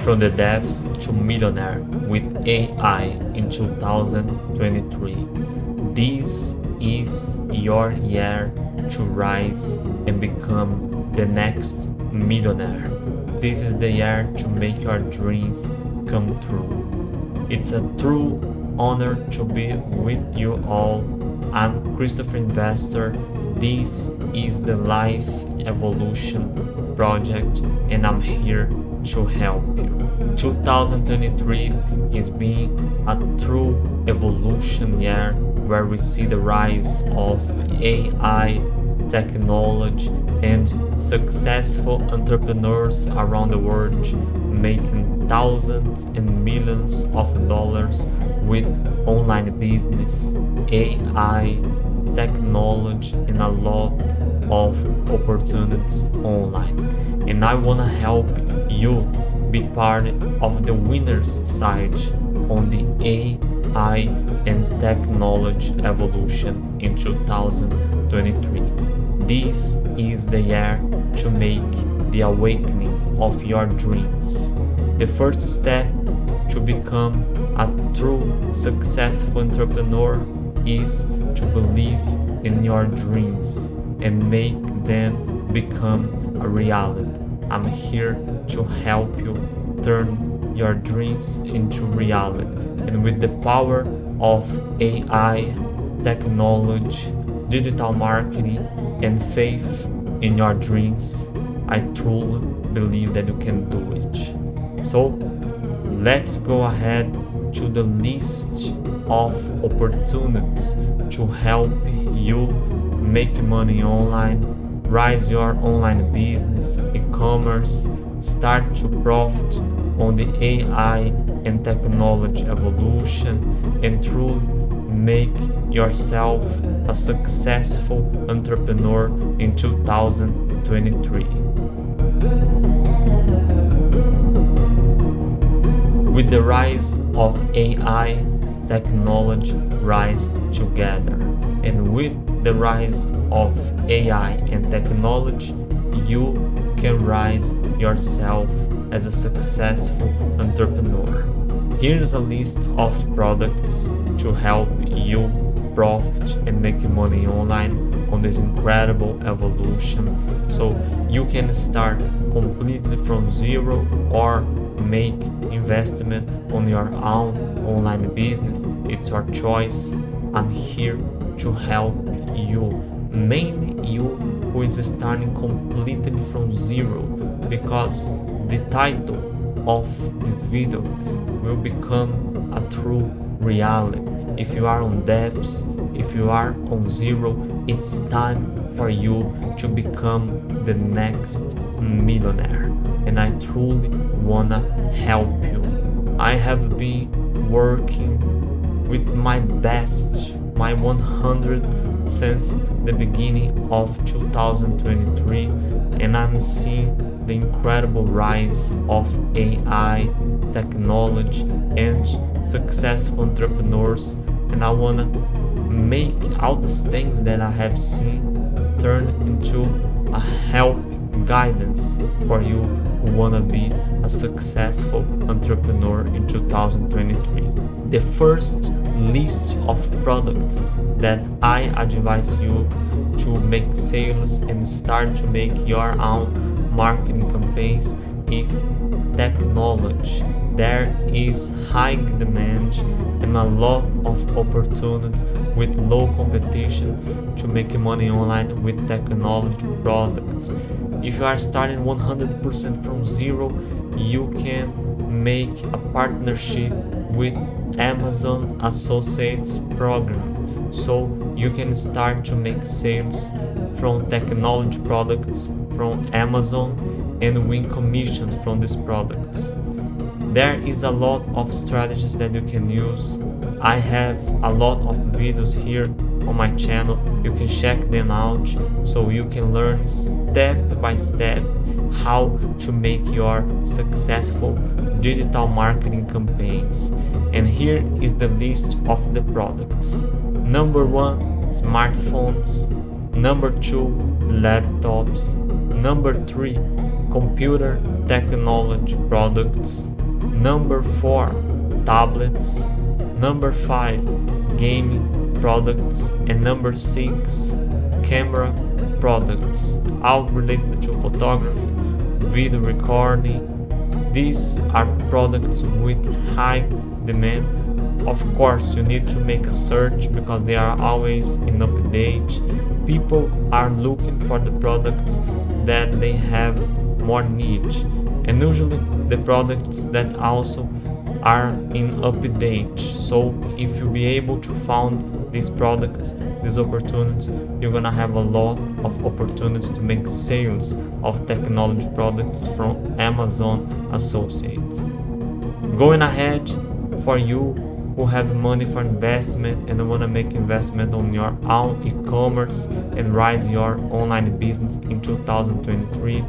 From the devs to millionaire with AI in 2023. This is your year to rise and become the next millionaire. This is the year to make your dreams come true. It's a true honor to be with you all. I'm Christopher Investor. This is the Life Evolution Project, and I'm here to help you. 2023 is being a true evolution year where we see the rise of AI, technology, and successful entrepreneurs around the world making thousands and millions of dollars with online business, AI, technology, and a lot of opportunities online. And I want to help you be part of the winner's side on the AI and technology evolution in 2023. This is the year to make the awakening of your dreams. The first step to become a true successful entrepreneur is to believe in your dreams and make them become a reality. I'm here to help you turn your dreams into reality. And with the power of AI, technology, digital marketing, and faith in your dreams, I truly believe that you can do it. So let's go ahead to the list of opportunities to help you make money online, rise your online business, e-commerce, start to profit on the AI and technology evolution, and truly make yourself a successful entrepreneur in 2023. With the rise of AI, technology rise together. And with the rise of AI and technology, you can rise yourself as a successful entrepreneur. Here's a list of products to help you profit and make money online on this incredible evolution, so you can start completely from zero or make investment on your own online business. It's your choice. I'm here to help you, mainly you who is starting completely from zero, because the title of this video will become a true reality. If you are on depths, if you are on zero, it's time for you to become the next millionaire. And I truly wanna help you. I have been working with my best, my 100 since the beginning of 2023, and I'm seeing the incredible rise of AI, technology, and successful entrepreneurs. And I wanna make all these things that I have seen turn into a help guidance for you who wanna be a successful entrepreneur in 2023. The first list of products that I advise you to make sales and start to make your own marketing campaigns is technology. There is high demand and a lot of opportunities with low competition to make money online with technology products. If you are starting 100% from zero, you can make a partnership with Amazon Associates program, so you can start to make sales from technology products from Amazon and win commissions from these products. There is a lot of strategies that you can use. I have a lot of videos here on my channel. You can check them out so you can learn step by step how to make your successful digital marketing campaigns. And here is the list of the products. Number 1, smartphones. Number 2, laptops. Number 3, computer technology products. Number 4, tablets. Number 5, gaming products. And number 6, camera products, all related to photography, video recording. These are products with high demand. Of course, you need to make a search because they are always in update. People are looking for the products that they have more niche, and usually the products that also are in update. So if you be able to find these products, these opportunities, you're gonna have a lot of opportunities to make sales of technology products from Amazon associates. Going ahead, for you who have money for investment and want to make investment on your own e-commerce and rise your online business in 2023,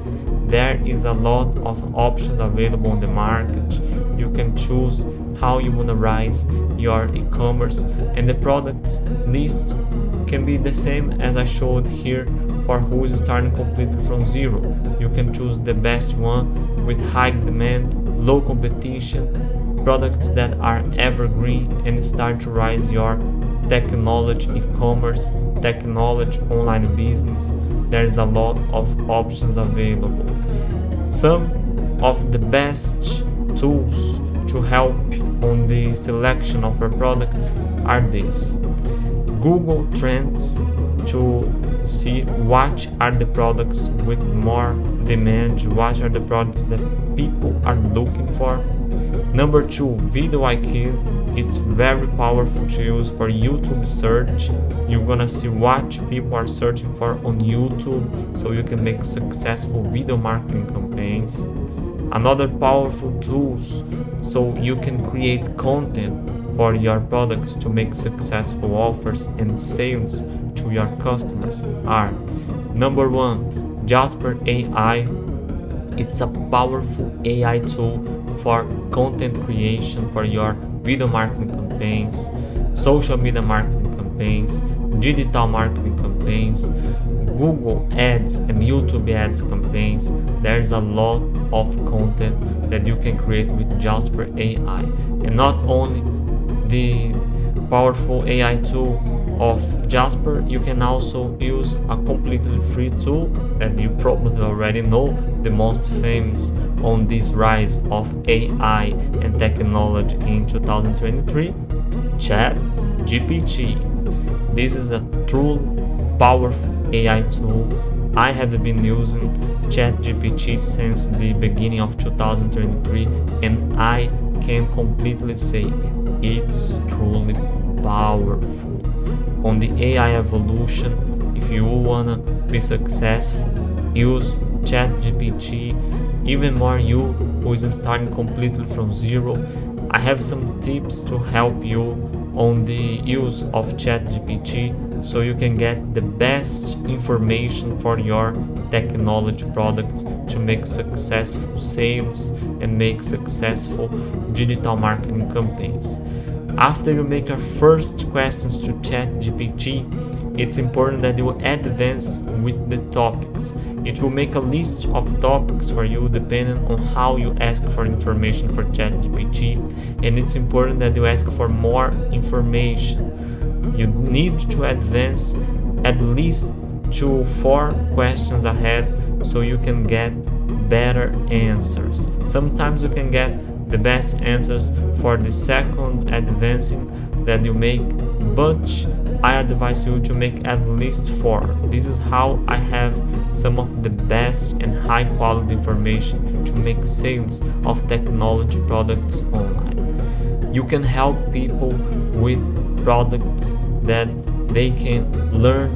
there is a lot of options available on the market. You can choose how you want to rise your e-commerce, and the products list can be the same as I showed here for who is starting completely from zero. You can choose the best one with high demand, low competition, products that are evergreen, and start to rise your technology e-commerce, technology online business. There is a lot of options available. Some of the best tools to help on the selection of your products are these: Google Trends to see what are the products with more demand, what are the products that people are looking for. Number 2, Video IQ. It's very powerful to use for YouTube search. You're gonna see what people are searching for on YouTube, so you can make successful video marketing campaigns. Another powerful tools, so you can create content for your products to make successful offers and sales to your customers are: number 1, Jasper AI. It's a powerful AI tool for content creation for your video marketing campaigns, social media marketing campaigns, digital marketing campaigns, Google ads and YouTube ads campaigns. There's a lot of content that you can create with Jasper AI. And not only the powerful AI tool of Jasper, you can also use a completely free tool that you probably already know, the most famous on this rise of AI and technology in 2023, ChatGPT. This is a truly powerful AI tool. I have been using ChatGPT since the beginning of 2023, and I can completely say it's truly powerful. On the AI evolution, if you wanna be successful, use ChatGPT. Even more you who is starting completely from zero, I have some tips to help you on the use of ChatGPT, so you can get the best information for your technology products to make successful sales and make successful digital marketing campaigns. After you make your first questions to ChatGPT, it's important that you advance with the topics. It will make a list of topics for you depending on how you ask for information for ChatGPT, and it's important that you ask for more information. You need to advance at least 2 or 4 questions ahead so you can get better answers. Sometimes you can get the best answers for the second advancing that you make, but I advise you to make at least 4. This is how I have some of the best and high quality information to make sales of technology products online. You can help people with products that they can learn,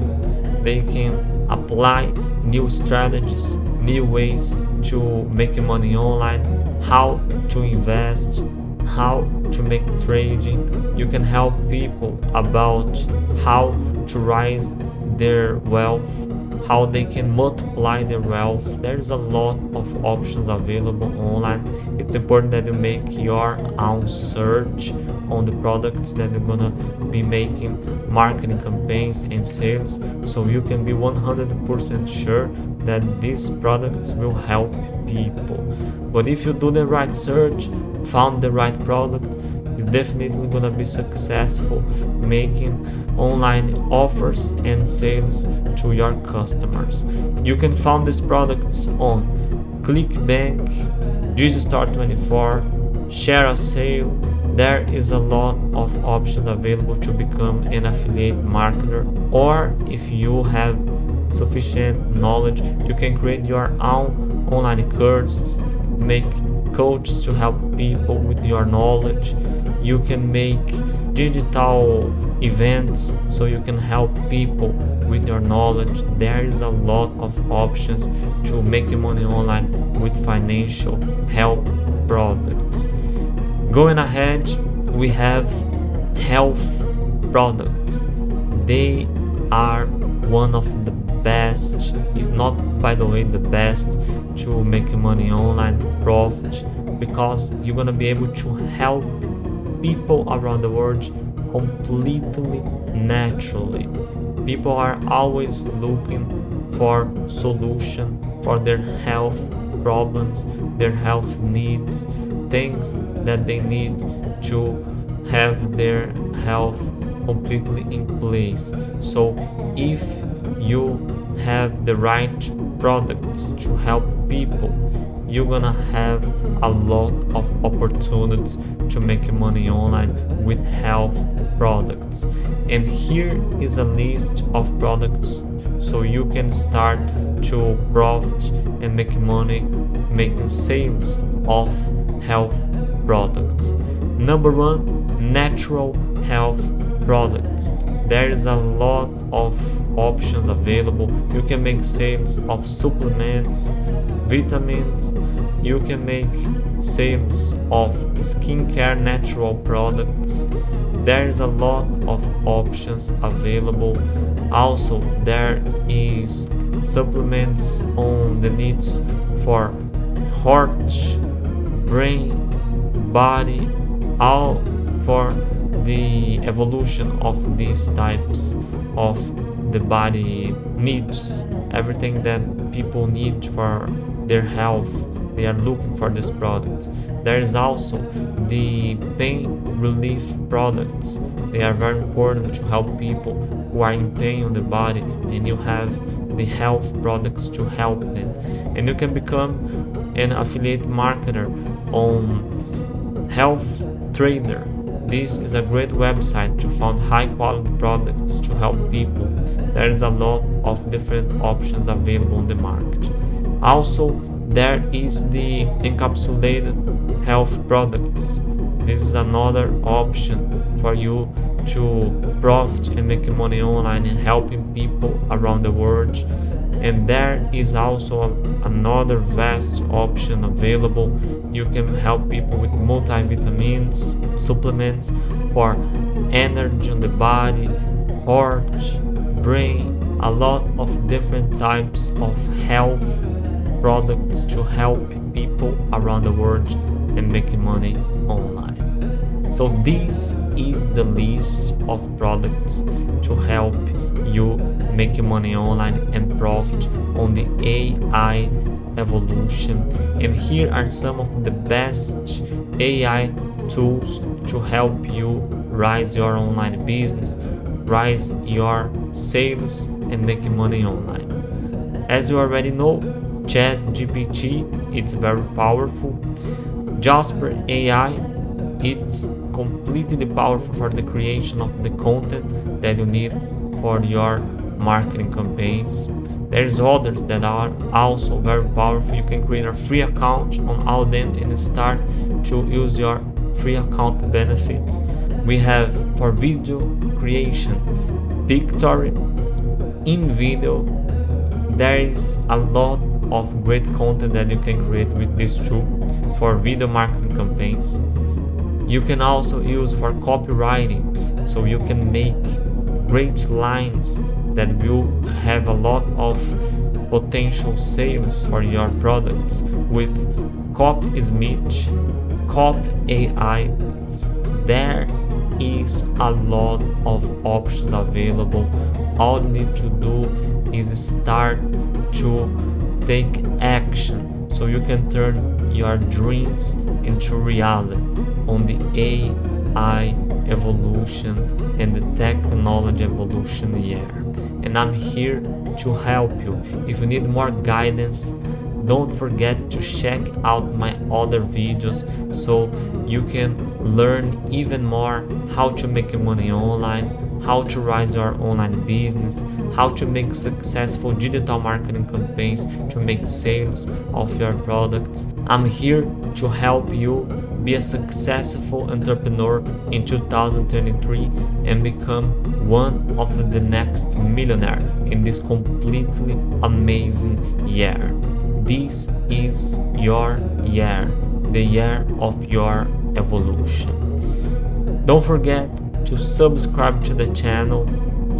they can apply new strategies, new ways to make money online, how to invest, how to make trading. You can help people about how to rise their wealth, how they can multiply their wealth. There's a lot of options available online. It's important that you make your own search on the products that you're gonna be making marketing campaigns and sales, so you can be 100% sure that these products will help people. But if you do the right search, found the right product, you're definitely gonna be successful making online offers and sales to your customers. You can find these products on ClickBank, Digistore24, Share a Sale. There is a lot of options available to become an affiliate marketer, or if you have sufficient knowledge, you can create your own online courses, make coaches to help people with your knowledge. You can make digital events so you can help people with your knowledge. There is a lot of options to make money online with financial help products. Going ahead, we have health products. They are one of the best, if not by the way the best, to make money online, profit, because you're gonna be able to help people around the world completely naturally. People are always looking for solution for their health problems, their health needs, things that they need to have their health completely in place. So if you have the right products to help people, you're gonna have a lot of opportunities to make money online with health products. And here is a list of products so you can start to profit and make money making sales of health products. Number one, natural health products. There is a lot of options available. You can make sales of supplements, vitamins. You can make sales of skincare natural products. There is a lot of options available. Also, there is supplements on the needs for heart, brain, body, all for the evolution of these types of the body needs, everything that people need for their health. They are looking for this product. There is also the pain relief products. They are very important to help people who are in pain on the body, and you have the health products to help them. And you can become an affiliate marketer on Health Trader. This is a great website to find high quality products to help people. There is a lot of different options available on the market. Also, there is the encapsulated health products. This is another option for you to profit and make money online and helping people around the world. And there is also another vast option available. You can help people with multivitamins, supplements for energy on the body, heart, brain, a lot of different types of health products to help people around the world and making money online. So this is the list of products to help you make money online and profit on the AI evolution. And here are some of the best AI tools to help you rise your online business, rise your sales, and make money online. As you already know, ChatGPT, it's very powerful. Jasper AI, it's completely powerful for the creation of the content that you need for your marketing campaigns. There's others that are also very powerful. You can create a free account on all them and start to use your free account benefits. We have for video creation, pictory, in video. There is a lot of great content that you can create with this tool for video marketing campaigns. You can also use for copywriting, so you can make great lines that will have a lot of potential sales for your products with Copysmith, Cop AI. There is a lot of options available. All you need to do is start to take action so you can turn your dreams into reality on the AI evolution and the technology evolution year. And I'm here to help you. If you need more guidance, don't forget to check out my other videos so you can learn even more how to make money online, how to rise your online business, how to make successful digital marketing campaigns to make sales of your products. I'm here to help you be a successful entrepreneur in 2023 and become one of the next millionaire in this completely amazing year. This is your year, the year of your evolution. Don't forget to subscribe to the channel,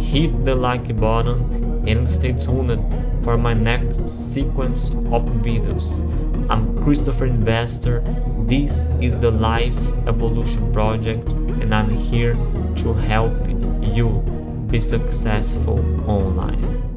hit the like button, and stay tuned for my next sequence of videos. I'm Christopher Investor. This is the Life Evolution Project, and I'm here to help you be successful online.